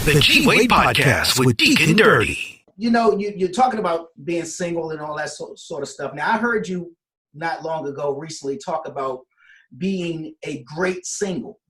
The G-Wade Podcast with Deacon Dirty. You know, you're talking about being single and all that sort of stuff. Now, I heard you not long ago recently talk about being a great single.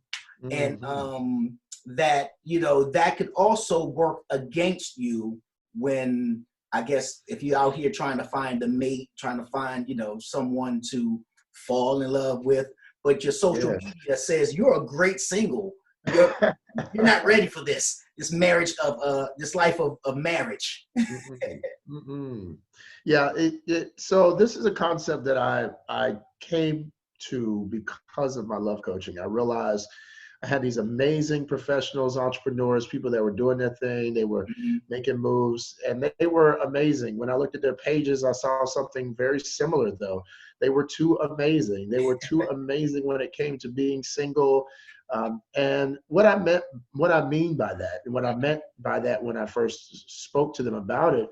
Mm-hmm. And that, you know, that could also work against you when, I guess, if you're out here trying to find a mate, trying to find, you know, someone to fall in love with, but your social media says you're a great single. You're not ready for this marriage of this life of marriage. Yeah. So this is a concept that I came to because of my love coaching. I realized I had these amazing professionals, entrepreneurs, people that were doing their thing. They were making moves, and they were amazing. When I looked at their pages, I saw something very similar, though. They were too amazing. They were too amazing when it came to being single. And what I mean by that, and what I meant by that when I first spoke to them about it,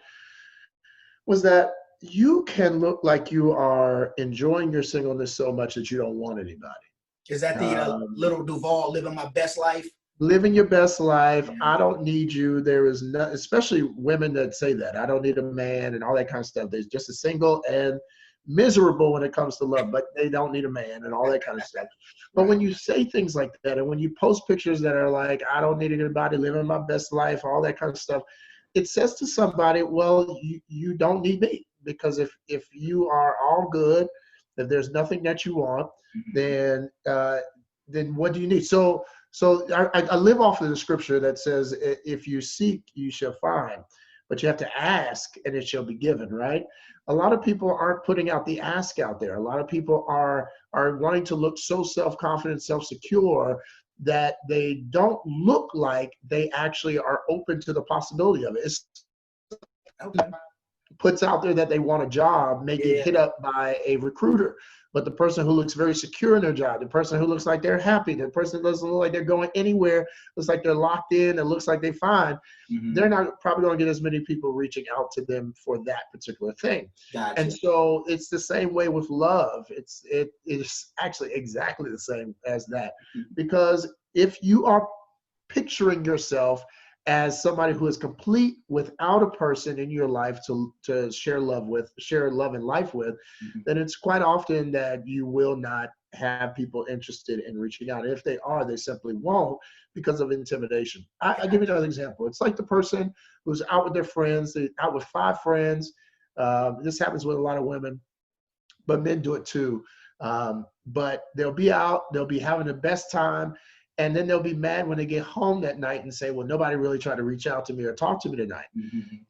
was that you can look like you are enjoying your singleness so much that you don't want anybody. Is that the little Duval, living my best life? Living your best life. I don't need you. There is no, especially women that say that. I don't need a man and all that kind of stuff. There's just a single and miserable when it comes to love, but they don't need a man and all that kind of stuff. But when you say things like that, and when you post pictures that are like, I don't need anybody, living my best life, all that kind of stuff, it says to somebody, well, you don't need me, because if you are all good, if there's nothing that you want, then what do you need? So I live off of the scripture that says, if you seek, you shall find, but you have to ask and it shall be given, right? A lot of people aren't putting out the ask out there. A lot of people are wanting to look so self-confident, self-secure that they don't look like they actually are open to the possibility of it. It's puts out there that they want a job, may get hit up by a recruiter. But the person who looks very secure in their job, the person who looks like they're happy, the person that doesn't look like they're going anywhere, looks like they're locked in and looks like they're fine, they're not probably going to get as many people reaching out to them for that particular thing. Gotcha. And so it's the same way with love. It is actually exactly the same as that. Because if you are picturing yourself as somebody who is complete without a person in your life to share love and life with, then it's quite often that you will not have people interested in reaching out. And if they are, they simply won't because of intimidation. I'll give you another example. It's like the person who's out with their friends, they're out with 5 friends. This happens with a lot of women, but men do it too. But they'll be out, they'll be having the best time, and then they'll be mad when they get home that night and say, well, nobody really tried to reach out to me or talk to me tonight.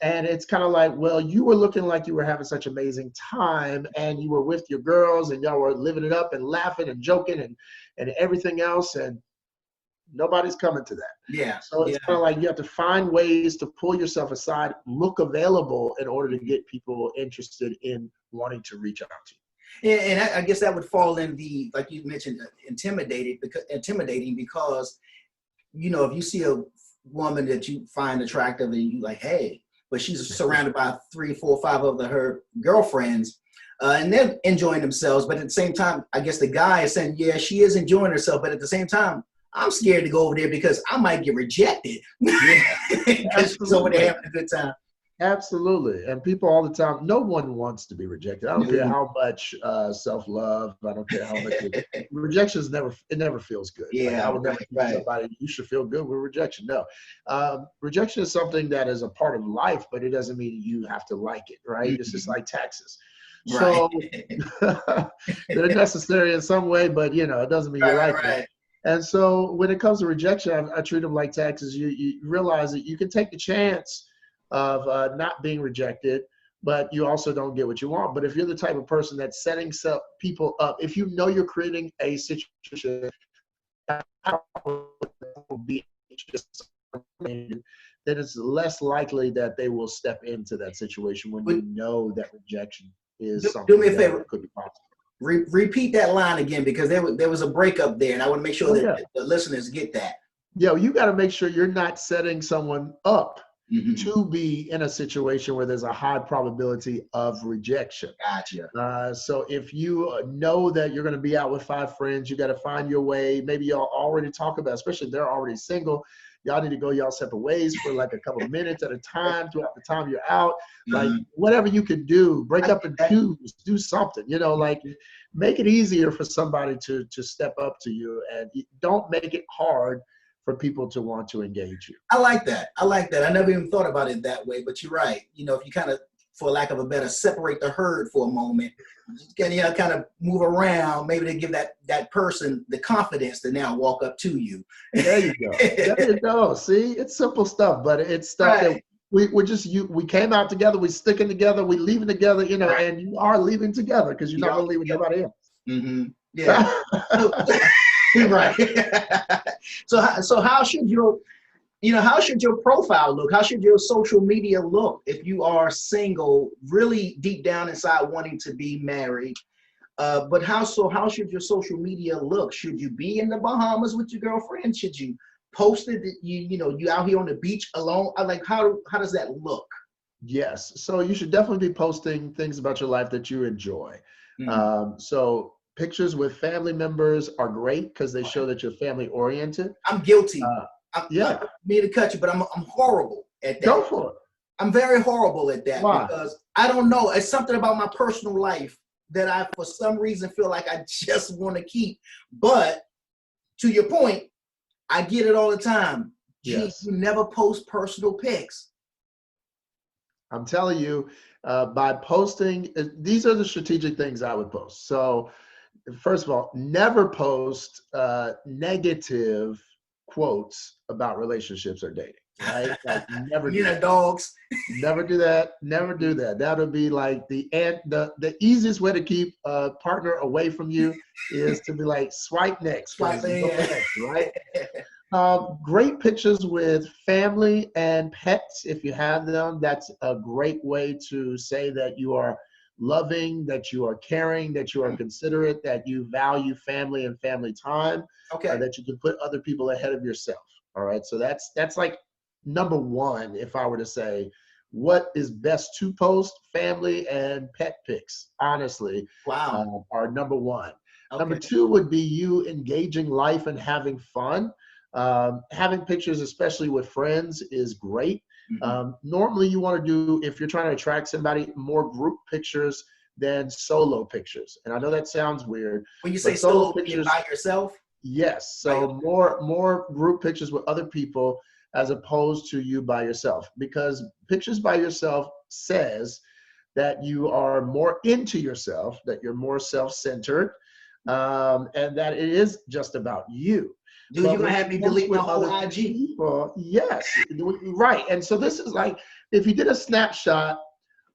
And it's kind of like, well, you were looking like you were having such amazing time and you were with your girls and y'all were living it up and laughing and joking and everything else. And nobody's coming to that. Yeah. So it's kind of like you have to find ways to pull yourself aside, look available in order to get people interested in wanting to reach out to you. And I guess that would fall in the, like you mentioned, intimidating because, you know, if you see a woman that you find attractive and you like, hey, but she's surrounded by 3, 4, 5 of her girlfriends, and they're enjoying themselves. But at the same time, I guess the guy is saying, yeah, she is enjoying herself. But at the same time, I'm scared to go over there because I might get rejected. Because she's over there having a good time. Absolutely. And people all the time, no one wants to be rejected. I don't care how much self-love, I don't care how much rejection never feels good. Yeah, like I would never tell somebody, you should feel good with rejection. No. Rejection is something that is a part of life, but it doesn't mean you have to like it, right? It's just like taxes. So they're necessary in some way, but you know, it doesn't mean you like it. And so when it comes to rejection, I treat them like taxes. You realize that you can take the chance of not being rejected, but you also don't get what you want. But if you're the type of person that's setting people up, if you know you're creating a situation that will be just, then it's less likely that they will step into that situation when you know that rejection is something that could be possible. Repeat that line again, because there was a breakup there, and I want to make sure that the listeners get that. Yeah, you got to make sure you're not setting someone up to be in a situation where there's a high probability of rejection. Gotcha. So if you know that you're going to be out with 5 friends, you got to find your way. Maybe y'all already talk about, especially if they're already single, y'all need to go y'all separate ways for like a couple of minutes at a time throughout the time you're out. Like whatever you can do, break up in twos, do something, you know, like make it easier for somebody to step up to you, and don't make it hard for people to want to engage you. I like that. I never even thought about it that way, but you're right. You know, if you kind of, for lack of a better, separate the herd for a moment, can you kind of move around, maybe to give that person the confidence to now walk up to you. There you go. There you go. See, it's simple stuff, but it's stuff that we came out together, we sticking together, we leaving together, you know, and you are leaving together because you're not going to leave with nobody else. Mm-hmm. Yeah. Right. So how should your profile look? How should your social media look if you are single, really deep down inside wanting to be married? But how should your social media look? Should you be in the Bahamas with your girlfriend? Should you post it? You out here on the beach alone? Like how does that look? Yes. So you should definitely be posting things about your life that you enjoy. So pictures with family members are great because they show that you're family oriented. I'm guilty. Yeah. Me to cut you, but I'm horrible at that. Go for it. I'm very horrible at that. Why? Because I don't know. It's something about my personal life that I, for some reason, feel like I just want to keep. But to your point, I get it all the time. Yes. You never post personal pics. I'm telling you, by posting, these are the strategic things I would post. So first of all, never post negative quotes about relationships or dating, right? Like never do that. Dogs. Never do that. Never do that. That would be like the easiest way to keep a partner away from you is to be like swipe next, right? Great pictures with family and pets if you have them. That's a great way to say that you are loving, that you are caring, that you are considerate, that you value family and family time, that you can put other people ahead of yourself. All right. So that's like number one. If I were to say what is best to post, family and pet pics, honestly, are number one. Number two would be you engaging life and having fun. Having pictures, especially with friends, is great. Normally you want to do, if you're trying to attract somebody, more group pictures than solo pictures. And I know that sounds weird. When you say solo pictures by yourself? Yes. So more group pictures with other people as opposed to you by yourself, because pictures by yourself says that you are more into yourself, that you're more self-centered, and that it is just about you. Dude, you're gonna have me delete my whole IG. People, yes, right. And so this is like, if you did a snapshot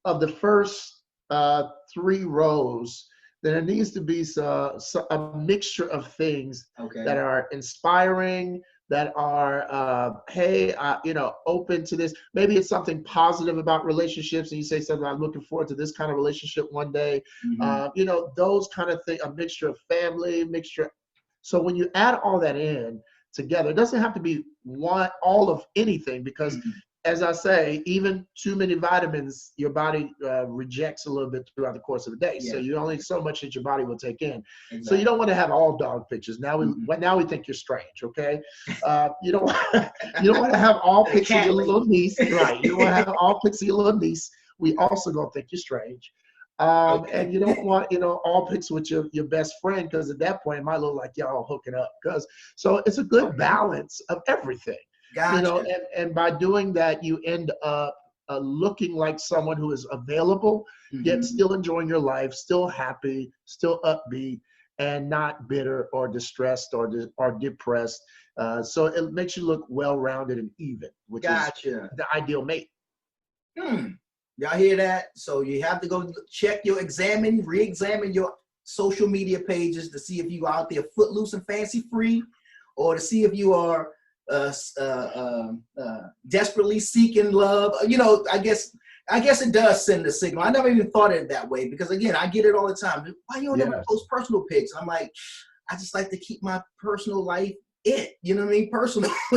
of the first 3 rows, then it needs to be a mixture of things that are inspiring, that are, hey, open to this. Maybe it's something positive about relationships, and you say something, I'm looking forward to this kind of relationship one day. Those kind of things, a mixture of family, mixture. So when you add all that in together, it doesn't have to be all of anything, because as I say, even too many vitamins, your body rejects a little bit throughout the course of the day. So you only so much that your body will take in. So you don't want to have all dog pictures. Now we think you're strange, okay? You don't want to have all pictures of your little niece, right? You don't want to have all pictures of your little niece. We also gonna think you're strange. And you don't want, all pics with your best friend, because at that point it might look like y'all hooking up. So it's a good balance of everything. Gotcha. And by doing that, you end up looking like someone who is available, yet still enjoying your life, still happy, still upbeat, and not bitter or distressed or depressed. So it makes you look well-rounded and even, which is the ideal mate. Y'all hear that? So you have to go check re-examine your social media pages to see if you are out there footloose and fancy free, or to see if you are desperately seeking love. I guess it does send a signal. I never even thought of it that way, because again, I get it all the time. Why you don't ever post personal pics? I'm like, I just like to keep my personal life personal. You know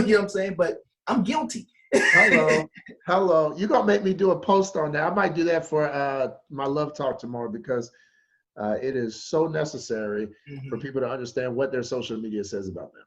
what I'm saying? But I'm guilty. Hello. You're gonna make me do a post on that. I might do that for my love talk tomorrow, because it is so necessary for people to understand what their social media says about them.